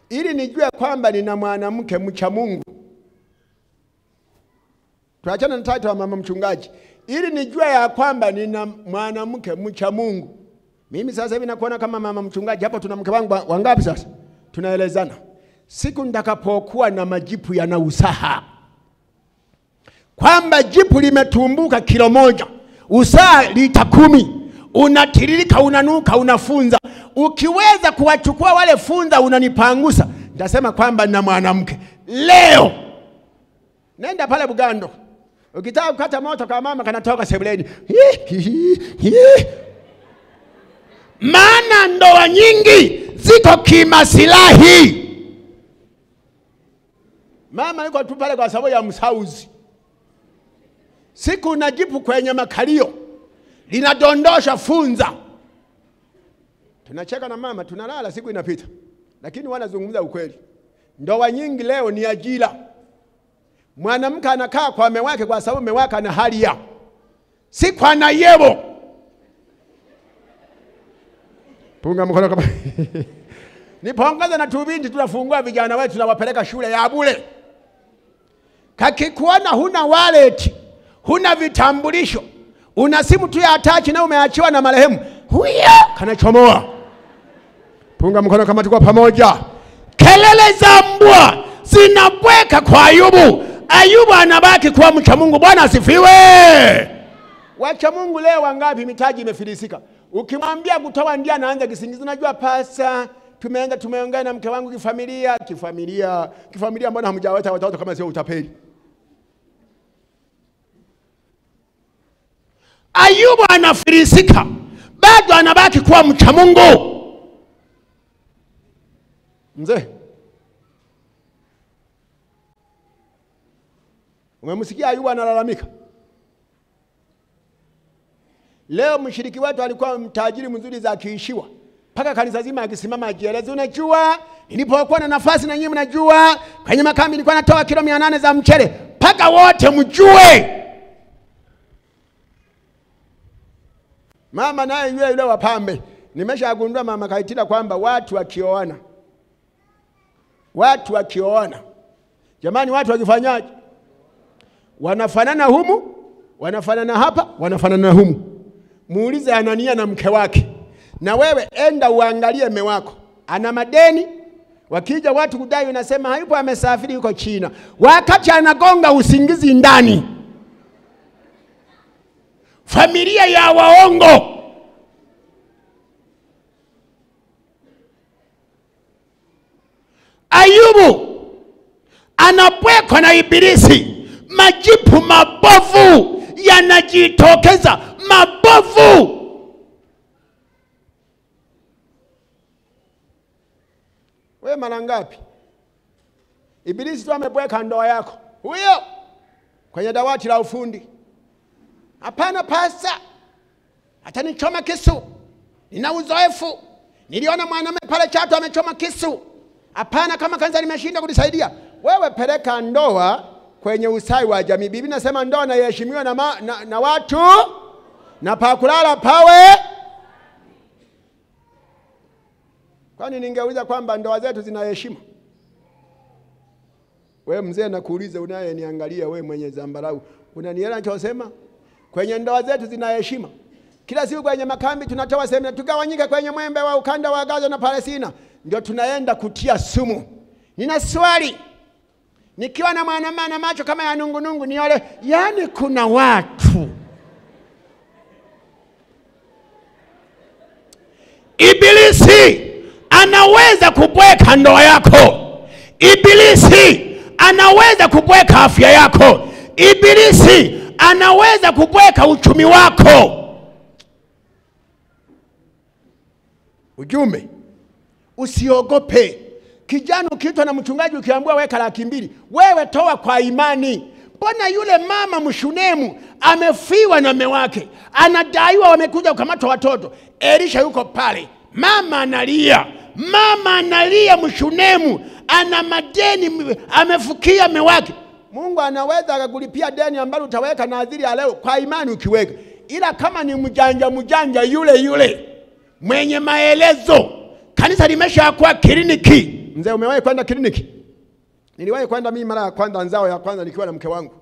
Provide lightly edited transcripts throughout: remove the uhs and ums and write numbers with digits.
ili nijue kwamba nina mwanamke mcha Mungu. Tuachana na title wa mama mchungaji. Ili nijue ya kwamba nina mwanamke mcha Mungu. Mimi sasa hivi nakuona kama mama mchungaji. Hapo tuna mke wangu wangapi sasa? Tunaelezana. Siku nitakapokuwa na majipu yana usaha, kwamba jipu limetumbuka kilo 1, usaha lita 10, unatiririka, unanuka, unafunza, ukiweza kuwachukua wale funza unanipangusa, nitasema kwamba nina mwanamke. Leo nenda pale Bugando, ukitaka kukata moto kwa mama kanatoka sebuleni. Maana ndoa nyingi ziko kimasilahi. Mama yuko tu pale kwa sababu ya msauzi. Siku unajipu kwenye makalio linadondosha funza, tunacheka na mama, tunalala, siku inapita. Lakini wanazungumza ukweli. Ndoa nyingi leo ni ajira. Mwanamke anakaa kwa mume wake kwa sababu mume wake ana hali ya siku ana yebo. Punga mkono kama nipongeza na tubindi, tunafungua vijana wetu tunawapeleka shule ya bure. Kakikuona huna wallet, huna vitambulisho, una simu tu ya attach na umeachiwa na marehemu, huyo kanachomoa. Punga mkono kama tuko pamoja. Kelele za mbwa zinabweka kwa Ayubu. Ayubu anabaki kwa mcha Mungu. Bwana asifiwe. Wacha Mungu leo wangapi mitaji imefilisika. Ukimwambia kutoa ndia anaanza kisingizi. Najua pasa tumeongea na mke wangu kifamilia mbona hamjaweta watoto kama sio utapeli. Ayubu anafilisika, bado anabaki kwa mcha Mungu. Mzee, umemsikia Ayubu analalamika? Leo mshiriki wetu alikuwa mtajiri mzuri za kiishiwa, paka kanisa zima akisimama ajieleze, unajua nilipokuwa na nafasi na nyinyi mnajua kwenye makambi nilikuwa natoa kilo 800 za mchele, paka wote mjue. Mama naye yule wapambe, nimeshagundua mama Kaitila kwamba watu wakioana, jamani, watu wakifanyaje? Wanafanana humu, wanafanana hapa, wanafanana humu. Muulize Anania na mke wake. Na wewe enda uangalie mume wako ana madeni, wakija watu kudai unasema hayupo, amesafiri yuko China, wakati anagonga usingizi ndani. Familia ya waongo. Ayubu anapwekwa na ibilisi, majipu mabovu yanajitokeza, mabovu. Wewe mara ngapi ibilisi tu amepweka ndoa yako huyo kwenye dawati la ufundi? Hapana pasa, atanichoma kisu, nina uzoefu, niliona mwanamume pale Chato amechoma kisu. Hapana, kama kanisa limeshinda kunisaidia. Wewe peleka ndoa kwenye usai wa jamii. Biblia inasema ndoa na iheshimiwe na watu, na pa kulala pawe. Kwani ningeuliza kwamba ndoa zetu zina heshima? Wewe mzee nakuuliza, unayeniangalia wewe mwenye zambarau, unanielewa ninachosema? Kwenye ndoa zetu zina heshima. Kila siku kwenye makambi tunatoa semina, tugawanyike kwenye mwembe wa ukanda wa Gaza na Palestina, ndio tunaenda kutia sumu. Nina swali, nikiwa na mwanamume na macho kama ya nungunungu niole, yani kuna watu ibilisi anaweza kubweka ndoa yako. Ibilisi anaweza kubweka afya yako. Ibilisi anaweza kubweka uchumi wako. Ujumbe, usiogope. Kijana ukiitwa na mchungaji ukiambiwa weka 200,000, wewe toa kwa imani. Mbona yule mama Mshunemu amefiwa na mume wake, anadaiwa, wamekuja kukamata watoto, Elisha yuko pale, mama analia Mshunemu, ana madeni, amefukia mume wake. Mungu anaweza akakulipia deni ambalo utaweka nadhiri ya leo kwa imani ukiweka. Ila kama ni mjanja yule mwenye maelezo, kanisa limeshakuwa kliniki, Mzee, umewahi kwenda kliniki? Niliwahi kwenda mimi mara ya kwanza, nzao ya kwanza nikiwa na mke wangu.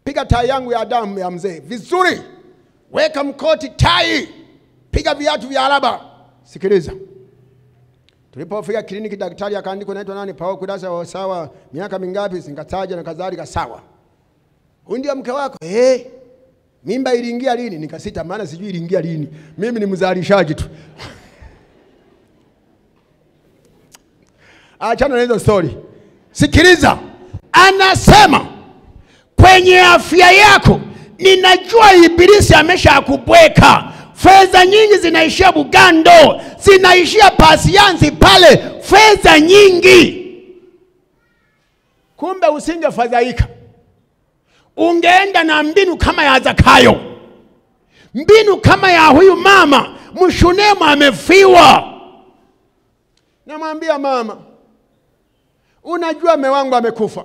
Piga tai yangu ya damu ya mzee vizuri. Weka mkoti tai. Piga viatu vya alaba. Sikiliza. Tulipofika kliniki daktari akaandika naitwa nani? Pao Kudasa wa sawa miaka mingapi? Singataja na kadhalika sawa. Huyu ndio mke wako? Mimba iliingia lini? Nikasita maana sijui iliingia lini. Mimi ni mzalishaji tu. Achana na hizo story. Sikiliza. Anasema kwenye afya yako ninajua ibilisi ameshakubweka. Fedha nyingi zinaishia Bugando, zinaishia Pasiansi pale, fedha nyingi. Kumbe usingefadhaika. Ungeenda na mbinu kama ya Zakayo. Mbinu kama ya huyu mama, Mshunemu amefiwa. Namwambia mama, unajua mume wangu amekufa.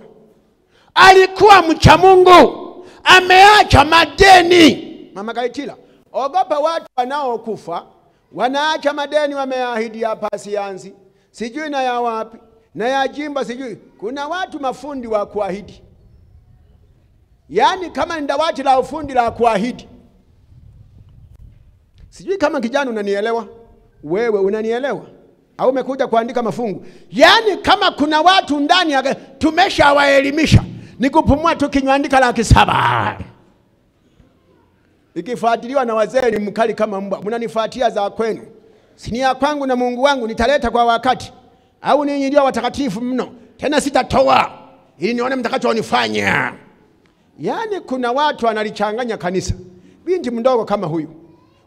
Alikuwa mcha Mungu, ameacha madeni. Mama Kaitila, ogopa watu wanaokufa, wanaacha madeni wameahidi ya Pasiansi, sijui na ya wapi, na ya Jimba sijui. Kuna watu mafundi wa kuahidi. Yaani kama ni dawati la ufundi la kuahidi. Sijui kama kijana unanielewa? Wewe unanielewa? Au umekuja kuandika mafungu? Yaani kama kuna watu ndani ya tumeshawaelimisha. Nikupumua tu kinywaandika 700,000. Ikifuatiliwa na wazee ni mkali kama mbwa. Mnanifuatia za kwenu. Sini ya kwangu na Mungu wangu nitaleta kwa wakati. Au ninyi ndio watakatifu mno. Tena sitatoa ili nione mtakachonifanya. Yaani kuna watu wanalichanganya kanisa. Binti mdogo kama huyu,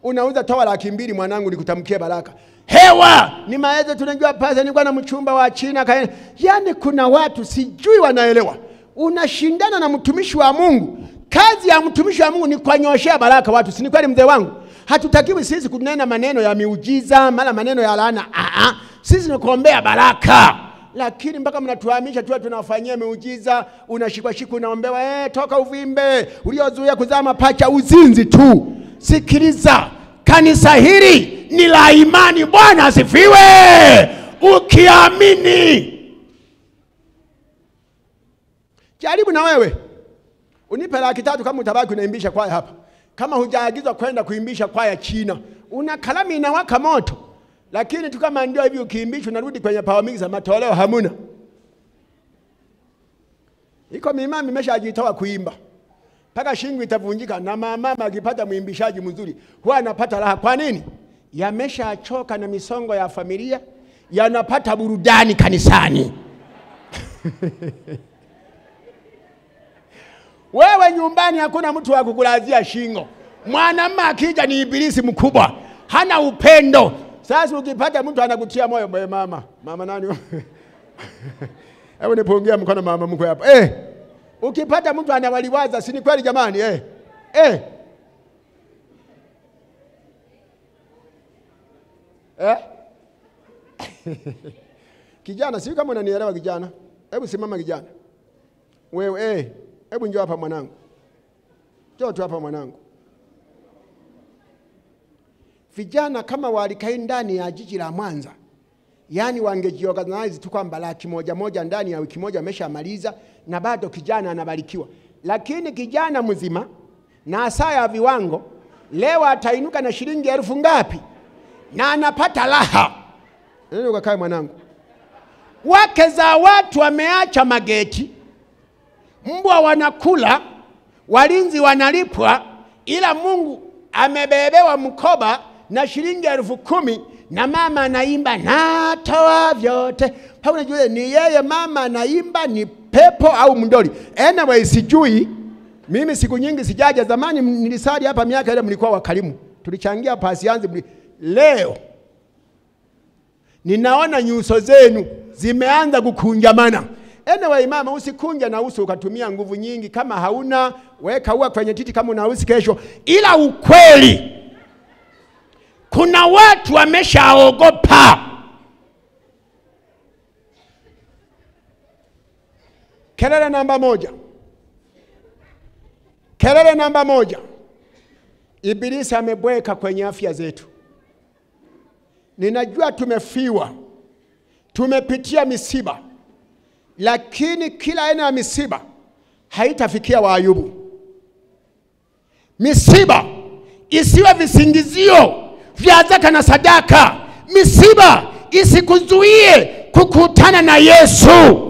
unauza toa 200,000 mwanangu nikutamkie baraka. Hewa ni maeze tunajua pesa nilikuwa na mchumba wa China. Yaani kuna watu sijui wanaelewa. Unashindana na mtumishi wa Mungu. Kazi ya mtumishi wa Mungu ni kuwanyoshea baraka watu. Si ni kweli mzee wangu? Hatutakiwi sisi kunena maneno ya miujiza, mara maneno ya laana. Sisi ni kuombea baraka. Lakini mpaka mnatuhamisha tu tunawafanyia miujiza, unashikwa unaombewa toka uvimbe, uliozuia kuzaa mapacha, uzinzi tu. Sikiliza, kanisa hili ni la imani. Bwana asifiwe. Ukiamini. Jaribu na wewe. Unipe 300,000 kama utabaki unaimbisha kwaya hapa. Kama hujaagizwa kwenda kuimbisha kwaya China, una kalamu inawaka moto. Lakini tu kama ndio hivi ukiimbisha unarudi kwenye power mixer, matoleo hamuna. Iko mimama imeshajitoa kuimba. Paka shingo itavunjika na mama akipata muimbishaji mzuri, huwa anapata raha. Kwa nini? Yameshachoka na misongo ya familia, yanapata burudani kanisani. Wewe nyumbani hakuna mtu wa kukulazia shingo. Mwanamume akija ni ibilisi mkubwa. Hana upendo. Sasa ukipata mtu anakutia moyo, mama. Mama nani? Hebu nipungia mkono mama mkwe hapa. Ukipata mtu anawaliwaza, si ni kweli jamani? Kijana, si kama unanielewa kijana. Hebu simama kijana. Wewe hebu njoo hapa mwanangu. Njoo tu hapa mwanangu. Vijana kama walikai ndani ya jiji la Mwanza, yani wangejiorganize tu kwamba 100,000 ndani ya wiki moja ameshamaliza na bado kijana anabarikiwa. Lakini kijana mzima na saa ya viwango leo atainuka na shilingi 1000 ngapi? Na anapata raha. Nini ukakae mwanangu? Wake za watu wameacha mageti. Mbwa wanakula, walinzi wanalipwa, ila Mungu amebebewa mkoba na shilingi 10,000 na mama anaimba natoa vyote. Paulo unajua ni yeye mama anaimba ni pepo au mndoli. Anyway sijui. Mimi siku nyingi sijaja. Zamani nilisali hapa miaka ile mlikuwa wakarimu. Tulichangia Pasiansi. Leo ninaona nyuso zenu zimeanza kukunjamana. Anyway mama, usikunja na uso ukatumia nguvu nyingi. Kama hauna, weka ua kwenye titi kama unausi kesho. Ila ukweli, kuna watu wameshaogopa. Kelele namba 1. Kelele namba 1. Ibilisi amebweka kwenye afya zetu. Ninajua tumefiwa. tumepitia misiba, lakini kila aina ya misiba haitafikia wa Ayubu. Misiba isiwe visingizio vya zaka na sadaka. Misiba isikuzuie kukutana na Yesu.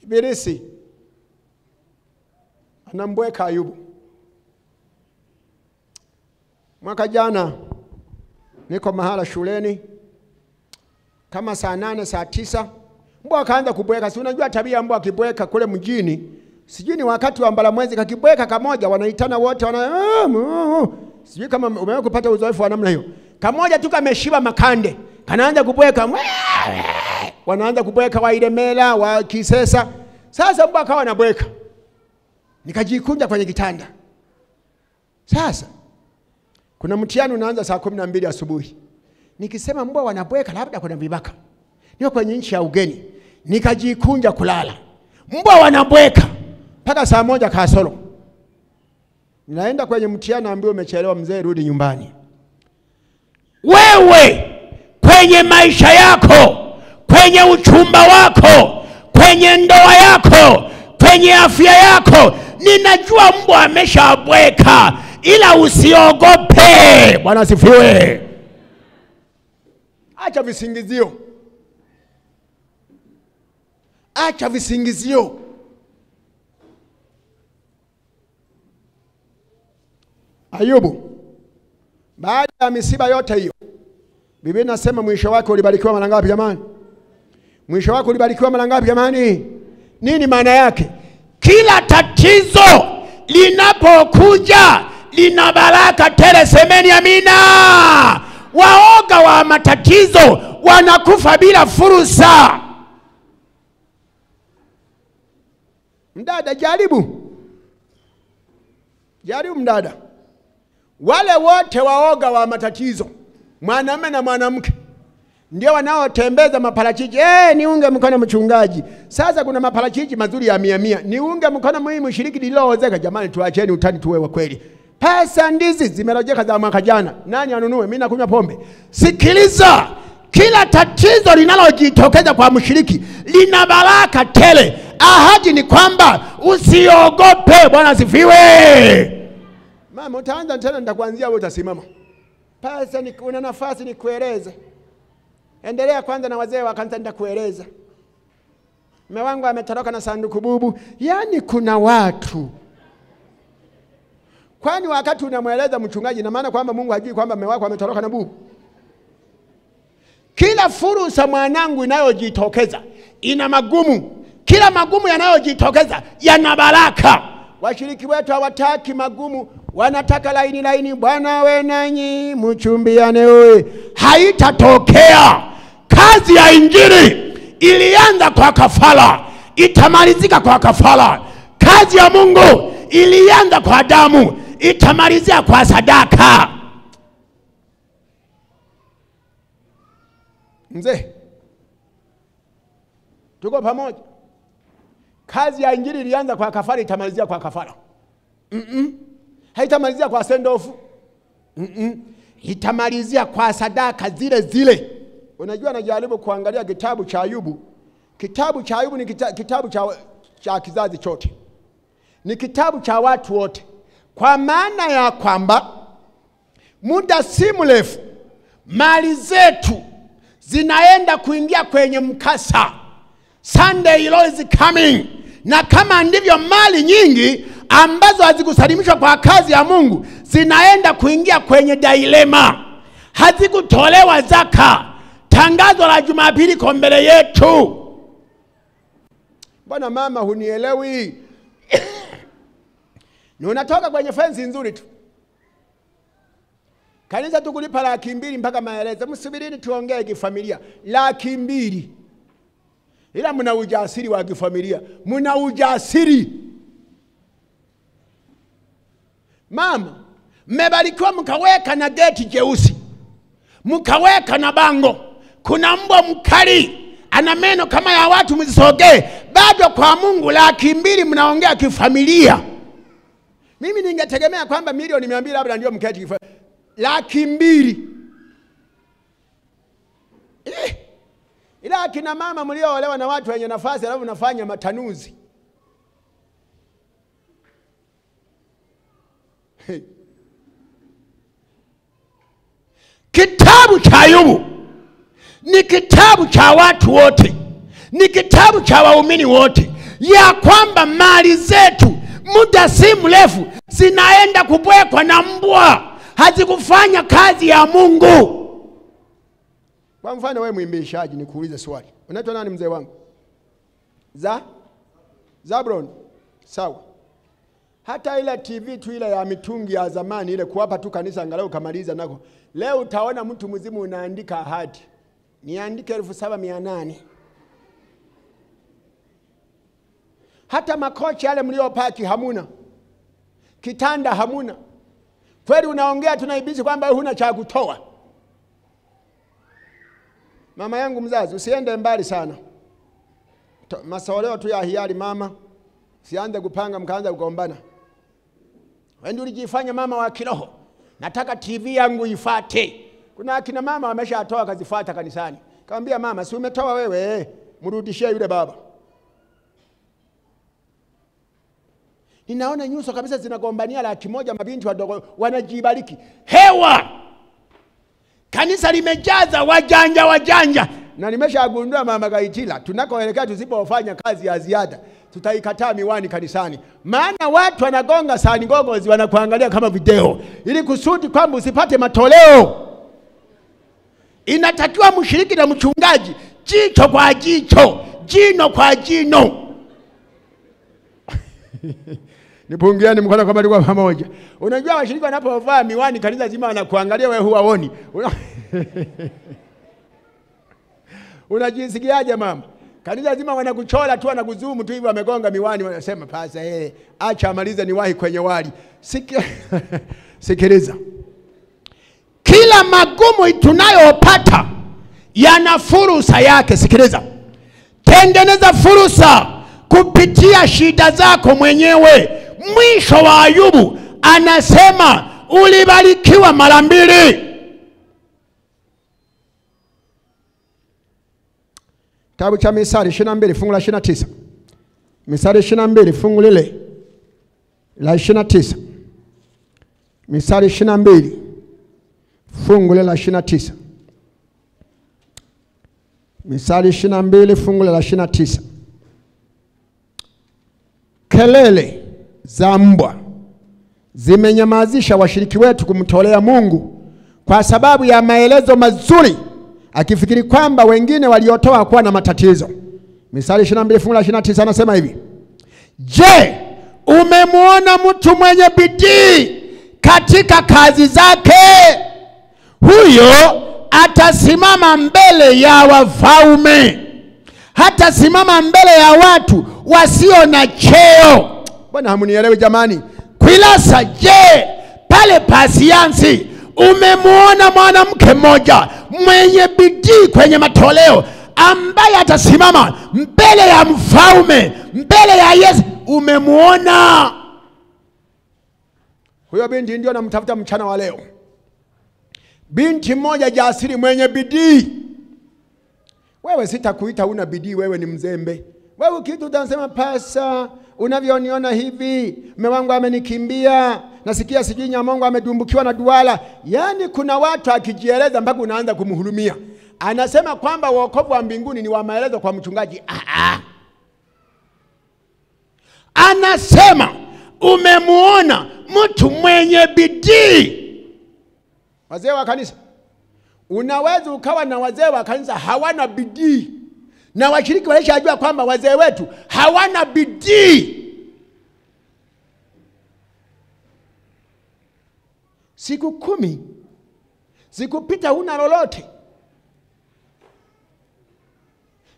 Ibilisi anambweka Ayubu. Mwaka jana niko mahala shuleni kama saa 8 saa 9, mbwa akaanza kubweka. Si unajua tabia mbwa akibweka kule mjini, sijui ni wakati wa mbalamwezi, kakibweka kamoja wanaitana wote sijui kama umewahi kupata uzoefu wa namna hiyo. Kamoja tu kameshiba makande, kanaanza kubweka, wanaanza kubweka wa Ilemela, wa Kisesa. Sasa mbwa akawa anabweka, nikajikunja kwenye kitanda. Sasa kuna mtihani unaanza saa 12 asubuhi. Nikisema mbwa wanabweka labda kuna vibaka, niko kwenye nchi ya ugeni, nikajikunja kulala. Mbwa wanabweka mpaka saa 1 kasoro. Ninaenda kwenye mtihani, naambiwa umechelewa mzee, rudi nyumbani. Wewe kwenye maisha yako, kwenye uchumba wako, kwenye ndoa yako, kwenye afya yako, ninajua mbwa ameshabweka, ila usiogope. Bwana asifiwe. Acha visingizio. Acha visingizio. Ayubu, baada ya misiba yote hiyo, Biblia inasema mwisho wake ulibarikiwa mara ngapi jamani? Mwisho wake ulibarikiwa mara ngapi jamani? Nini maana yake? Kila tatizo linapokuja lina baraka tele. Semeni amina. Waoga wa matatizo wanakufa bila fursa. Mdada, jaribu mdada. Wale wote waoga wa matatizo, mwanamume na mwanamke, ndio wanaotembeza maparachichi. Niunge mkono mchungaji. Sasa kuna maparachichi mazuri ya 100. Niunge mkono muhimu shiriki lililoozeka. Jamani, tuacheni utani, tuwe wa kweli. Pesa ndizi zimerojeka za mwaka jana, nani anunue? Mimi nakunywa pombe. Sikiliza, kila tatizo linalojitokeza kwa mshiriki lina baraka tele. Ahadi ni kwamba usiogope. Bwana asifiwe. Mama, utaanza tena, nitakuanzia wewe utasimama. Pesa ni una nafasi nikueleze. Endelea kwanza na wazee wa kanisa, nitakueleza. Mume wangu ametoroka na sanduku bubu. Yaani kuna watu. Kwani wakati unamweleza mchungaji na maana kwamba Mungu hajui kwamba mume wako ametoroka na bubu? Kila fursa mwanangu inayojitokeza ina magumu. Kila magumu yanayojitokeza yana baraka. Washiriki wetu hawataki magumu, wanataka laini. Bwana we nanyi mchumbiane wewe. Haitatokea. Kazi ya injili ilianza kwa kafara, itamalizika kwa kafara. Kazi ya Mungu ilianza kwa damu, itamalizia kwa sadaka. Mzee, tuko pamoja? Kazi ya injili ilianza kwa kafara, itamalizia kwa kafara. Haitamalizia kwa send off. Itamalizia kwa sadaka zile zile. Unajua, najaribu kuangalia kitabu cha Ayubu. Kitabu cha Ayubu ni kitabu cha kizazi chote. Ni kitabu cha watu wote. Kwa maana ya kwamba muda si mrefu mali zetu zinaenda kuingia kwenye mkasa. Sunday is coming. Na kama ndivyo, mali nyingi ambazo hazikusalimishwa kwa kazi ya Mungu zinaenda kuingia kwenye dilema. Hazikutolewa zaka. Tangazo la Jumapili kwa mbele yetu. Bwana mama, hunielewi. Ni unatoka kwenye fensi nzuri tu. Kanisa tukulipa 200,000 mpaka maelezo. Msubirini tuongee kifamilia. 200,000. Ila mna ujasiri wa kifamilia. Mna ujasiri. Mama, mmebarikiwa mkaweka na geti jeusi. Mkaweka na bango. Kuna mbwa mkali ana meno kama ya watu, msisogee. Bado kwa Mungu 200,000 mnaongea kifamilia. Mimi ningetegemea kwamba milioni 200 labda ndio mketi kifua. 200,000. Ila akina mama mlioolewa na watu wenye nafasi alafu nafanya matanuzi. Kitabu cha Ayubu ni kitabu cha watu wote, ni kitabu cha waumini wote, ya kwamba mali zetu muda si mrefu zinaenda kubwekwa na mbwa, hazikufanya kazi ya Mungu. Kwa mfano wewe mwimbishaji, nikuulize swali. Unaitwa nani mzee wangu? Zabron. Sawa. Hata ile TV tu ile ya mitungi ya zamani ile kuwapa tu kanisa angalau kamaliza nako. Leo utaona mtu mzimu unaandika ahadi. Niandike 7,800. Hata makochi yale mliopaki hamuna. Kitanda hamuna. Kweli unaongea tunaibisi kwamba huna cha kutoa. Mama yangu mzazi, usiende mbali sana. Masoleo tu ya hiari mama. Sianze kupanga mkaanza kugombana. Wewe ndio ulijifanya mama wa kiroho. Nataka TV yangu ifate. Kuna akina mama wameshatoa kazifuata kanisani. Kaambia mama, si umetoa wewe, mrudishie yule baba. Ninaona nyuso kabisa zinagombania 100,000, mabinti wadogo wanajibariki. Hewa! Kanisa limejaza wajanja. Na nimeshagundua mama Gaitila, tunakoelekea tusipofanya kazi ya ziada, tutaikataa miwani kanisani. Maana watu wanagonga sani gogozi wanakuangalia kama video, ili kusudi kwamba usipate matoleo. Inatakiwa mshiriki na mchungaji, jicho kwa jicho, jino kwa jino. Nipungiani mkono kama tulikuwa pamoja. Unajua washiriki wanapovaa miwani kanisa zima wanakuangalia wewe huwaoni. Unajisikiaje mama? Kanisa zima wanakuchola tu, wanakuzumu tu hivi, wamegonga miwani, wanasema pasa acha amalize niwahi kwenye wali. Sikiliza. Kila magumu tunayopata yana fursa yake. Sikiliza. Tengeneza fursa kupitia shida zako mwenyewe. Mwisho wa Ayubu anasema ulibarikiwa mara 2. Kitabu cha Misali 22 fungu la 29. Misali 22 fungu lile la 29. Misali 22 fungu lile la 29. Misali 22 fungu lile la 29. Kelele za mbwa zimenyamazisha washiriki wetu kumtolea Mungu kwa sababu ya maelezo mazuri, akifikiri kwamba wengine waliotoa kuwa na matatizo. Misali 22 fungu la 29 anasema hivi: Je, umemwona mtu mwenye bidii katika kazi zake? Huyo atasimama mbele ya wafalme, hatasimama mbele ya watu wasio na cheo. Bwana hamunielewi jamani? Kwilasa, je, pale Pasiansi umemwona mwanamke mmoja mwenye bidii kwenye matoleo ambaye atasimama mbele ya mfalme, mbele ya Yesu? Umemwona? Huyo binti ndio namtafuta mchana wa leo. Binti mmoja jasiri mwenye bidii. Wewe sitakuita una bidii, wewe ni mzembe. Wewe kitu utasema pasa, unavyoniona hivi, mume wangu amenikimbia, nasikia sijui Nyamongo amedumbukiwa na duala. Yaani kuna watu akijieleza mpaka unaanza kumhurumia. Anasema kwamba wokovu wa mbinguni ni wa maelezo kwa mchungaji. Anasema umemuona mtu mwenye bidii. Wazee wa kanisa, unaweza ukawa na wazee wa kanisa hawana bidii, na washiriki walishajua kwamba wazee wetu hawana bidii. Siku 10 zikupita huna lolote.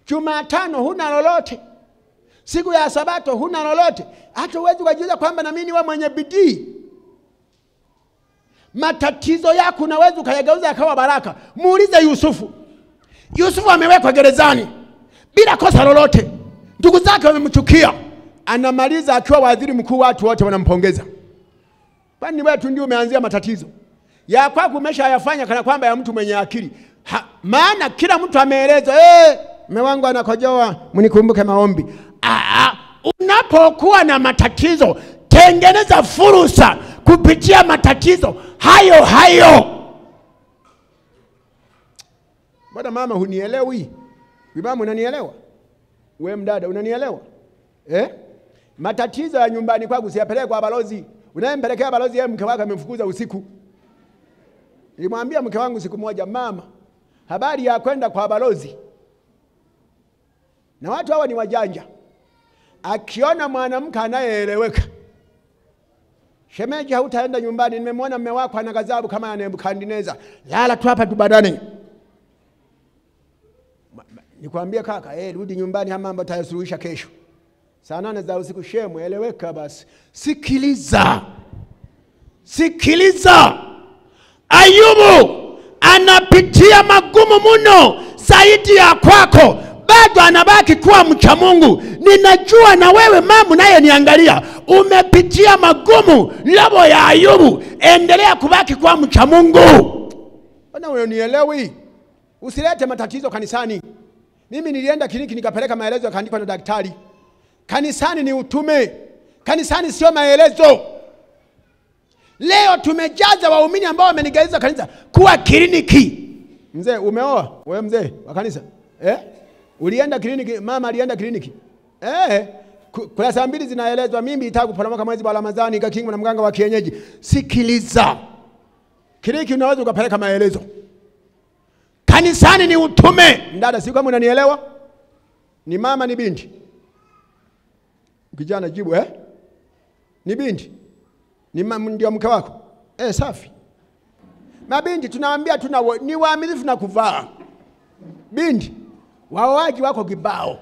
Jumatano huna lolote. Siku ya Sabato huna lolote. Hata uwezi kujiuliza kwamba na mimi ni wa mwenye bidii. Matatizo yako unaweza ukayageuza yakawa baraka. Muulize Yusufu. Yusufu amewekwa gerezani bila kosa lolote. Ndugu zake wamemchukia. Anamaliza akiwa waziri mkuu, watu wote wanampongeza. Kwani wewe tu ndio umeanzia matatizo? Ya kwako umeshayafanya kana kwamba ya mtu mwenye akili. Maana kila mtu ameeleza, mume wangu anakojoa, mnikumbuke maombi. Unapokuwa na matatizo, tengeneza fursa kupitia matatizo hayo. Bwana mama, hunielewi? Mama, unanielewa? Wewe mdada, unanielewa? Matatizo ya nyumbani kwako usiyapeleke kwa balozi. Unayempelekea balozi yeye mke wako amemfukuza usiku. Nilimwambia mke wangu siku moja, mama, habari ya kwenda kwa balozi. Na watu hawa ni wajanja. Akiona mwanamke anayeeleweka, shemeji, hautaenda nyumbani, nimemwona mume wako ana ghadhabu kama ya Nebukadneza, lala tu hapa tubadane. Nikwambia kaka, rudi nyumbani, hama mambo tayasuluhisha kesho. Saa 8 za usiku, shemu, eleweka basi. Sikiliza. Ayubu anapitia magumu mno zaidi ya kwako, bado anabaki kuwa mcha Mungu. Ninajua na wewe mama naye niangalia, umepitia magumu labo ya Ayubu, endelea kubaki kuwa mcha Mungu. Bwana, unielewi? Usilete matatizo kanisani. Mimi nilienda kliniki nikapeleka maelezo yakaandikwa na daktari. Kanisani ni utume. Kanisani sio maelezo. Leo tumejaza waumini ambao wamenigeuza kanisa kuwa kliniki. Mzee, umeoa? Wewe mzee wa kanisa? Ulienda kliniki? Mama alienda kliniki? Kuna saa 2 zinaelezwa, mimi itakuporomoka mwezi wa Ramadhani ikakingwa na mganga wa kienyeji. Sikiliza. Kliniki unaweza ukapeleka maelezo. Kanisani ni utume. Mdada, si kama unanielewa? Ni mama ni binti? Kijana jibu, ni binti? Ni ndio mke wako? Safi. Mabinti tunawaambia ni waaminifu na kuvaa. Binti, waoaji wako kibao.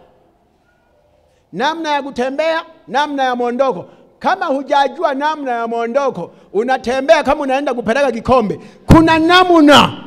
Namna ya kutembea, namna ya mondoko. Kama hujajua namna ya mondoko, unatembea kama unaenda kupeleka kikombe. Kuna namna.